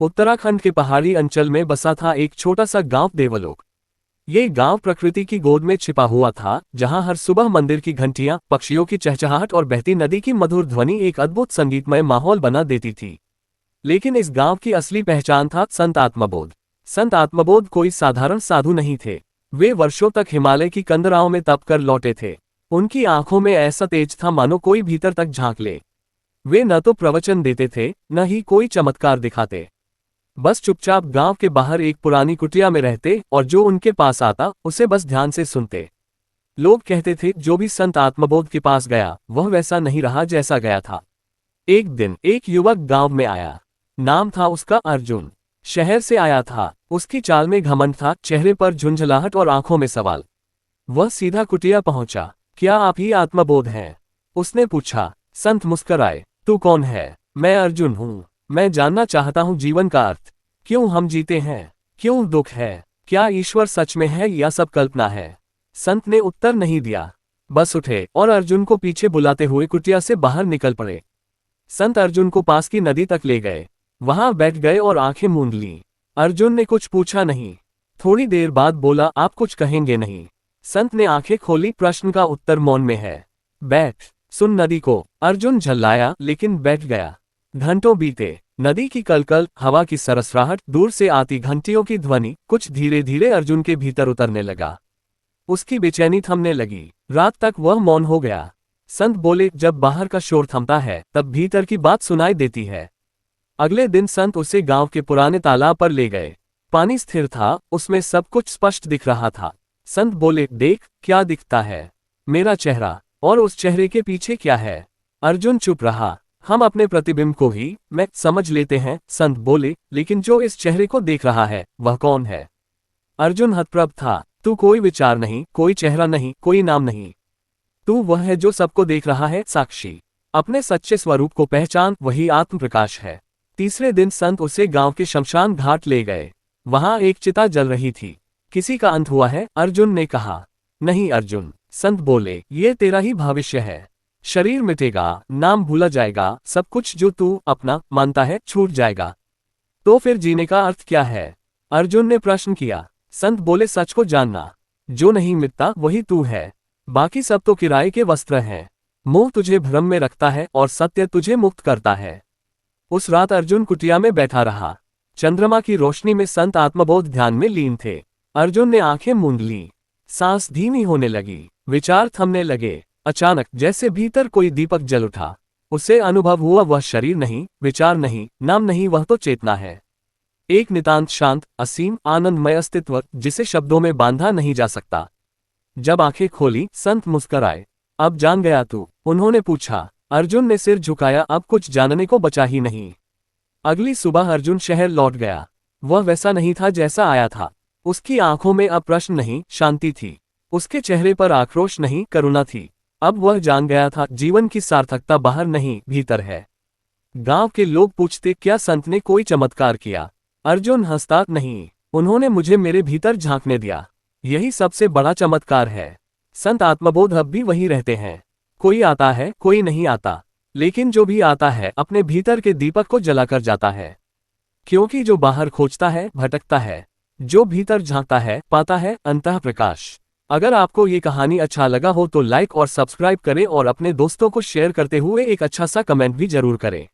उत्तराखंड के पहाड़ी अंचल में बसा था एक छोटा सा गांव देवलोक। ये गांव प्रकृति की गोद में छिपा हुआ था, जहां हर सुबह मंदिर की घंटियां, पक्षियों की चहचहाहट और बहती नदी की मधुर ध्वनि एक अद्भुत संगीतमय माहौल बना देती थी। लेकिन इस गांव की असली पहचान था संत आत्मबोध। संत आत्मबोध कोई साधारण साधु नहीं थे। वे वर्षों तक हिमालय की कंदराओं में तप कर लौटे थे। उनकी आंखों में ऐसा तेज था मानो कोई भीतर तक झांक ले। वे न तो प्रवचन देते थे, न ही कोई चमत्कार दिखाते। बस चुपचाप गांव के बाहर एक पुरानी कुटिया में रहते और जो उनके पास आता उसे बस ध्यान से सुनते। लोग कहते थे जो भी संत आत्मबोध के पास गया वह वैसा नहीं रहा जैसा गया था। एक दिन एक युवक गांव में आया। नाम था उसका अर्जुन। शहर से आया था। उसकी चाल में घमंड था, चेहरे पर झुंझलाहट और आंखों में सवाल। वह सीधा कुटिया पहुंचा। क्या आप ही आत्मबोध हैं? उसने पूछा। संत मुस्कराए। तू कौन है? मैं अर्जुन हूं। मैं जानना चाहता हूं जीवन का अर्थ। क्यों हम जीते हैं? क्यों दुख है? क्या ईश्वर सच में है या सब कल्पना है? संत ने उत्तर नहीं दिया, बस उठे और अर्जुन को पीछे बुलाते हुए कुटिया से बाहर निकल पड़े। संत अर्जुन को पास की नदी तक ले गए। वहां बैठ गए और आंखें मूंद लीं। अर्जुन ने कुछ पूछा नहीं। थोड़ी देर बाद बोला, आप कुछ कहेंगे नहीं? संत ने आंखें खोली, प्रश्न का उत्तर मौन में है। बैठ, सुन नदी को। अर्जुन झल्लाया लेकिन बैठ गया। घंटों बीते। नदी की कलकल, हवा की सरसराहट, दूर से आती घंटियों की ध्वनि, कुछ धीरे धीरे अर्जुन के भीतर उतरने लगा। उसकी बेचैनी थमने लगी। रात तक वह मौन हो गया। संत बोले, जब बाहर का शोर थमता है तब भीतर की बात सुनाई देती है। अगले दिन संत उसे गांव के पुराने तालाब पर ले गए। पानी स्थिर था, उसमें सब कुछ स्पष्ट दिख रहा था। संत बोले, देख, क्या दिखता है? मेरा चेहरा। और उस चेहरे के पीछे क्या है? अर्जुन चुप रहा। हम अपने प्रतिबिंब को ही मैं समझ लेते हैं, संत बोले, लेकिन जो इस चेहरे को देख रहा है वह कौन है? अर्जुन हतप्रभ था। तू कोई विचार नहीं, कोई चेहरा नहीं, कोई नाम नहीं। तू वह है जो सबको देख रहा है, साक्षी। अपने सच्चे स्वरूप को पहचान, वही आत्म प्रकाश है। तीसरे दिन संत उसे गांव के शमशान घाट ले गए। वहां एक चिता जल रही थी। किसी का अंत हुआ है? अर्जुन ने कहा। नहीं अर्जुन, संत बोले, ये तेरा ही भविष्य है। शरीर मिटेगा, नाम भूला जाएगा, सब कुछ जो तू अपना मानता है छूट जाएगा। तो फिर जीने का अर्थ क्या है? अर्जुन ने प्रश्न किया। संत बोले, सच को जानना। जो नहीं मिटता वही तू है। बाकी सब तो किराए के वस्त्र हैं। मोह तुझे भ्रम में रखता है और सत्य तुझे मुक्त करता है। उस रात अर्जुन कुटिया में बैठा रहा। चंद्रमा की रोशनी में संत आत्मबोध ध्यान में लीन थे। अर्जुन ने आंखें मूंद लीं। सांस धीमी होने लगी। विचार थमने लगे। अचानक जैसे भीतर कोई दीपक जल उठा। उसे अनुभव हुआ वह शरीर नहीं, विचार नहीं, नाम नहीं, वह तो चेतना है। एक नितांत शांत, असीम, आनंदमय अस्तित्व जिसे शब्दों में बांधा नहीं जा सकता। जब आंखें खोली, संत मुस्कराए। अब जान गया तू? उन्होंने पूछा। अर्जुन ने सिर झुकाया, अब कुछ जानने को बचा ही नहीं। अगली सुबह अर्जुन शहर लौट गया। वह वैसा नहीं था जैसा आया था। उसकी आंखों में अब प्रश्न नहीं, शांति थी। उसके चेहरे पर आक्रोश नहीं, करुणा थी। अब वह जान गया था, जीवन की सार्थकता बाहर नहीं, भीतर है। गांव के लोग पूछते, क्या संत ने कोई चमत्कार किया? अर्जुन हंसता, नहीं, उन्होंने मुझे मेरे भीतर झांकने दिया। यही सबसे बड़ा चमत्कार है। संत आत्मबोध अब भी वही रहते हैं। कोई आता है, कोई नहीं आता, लेकिन जो भी आता है अपने भीतर के दीपक को जलाकर जाता है। क्योंकि जो बाहर खोजता है भटकता है, जो भीतर झांकता है पाता है अंतः प्रकाश। अगर आपको ये कहानी अच्छा लगा हो तो लाइक और सब्सक्राइब करें और अपने दोस्तों को शेयर करते हुए एक अच्छा सा कमेंट भी जरूर करें।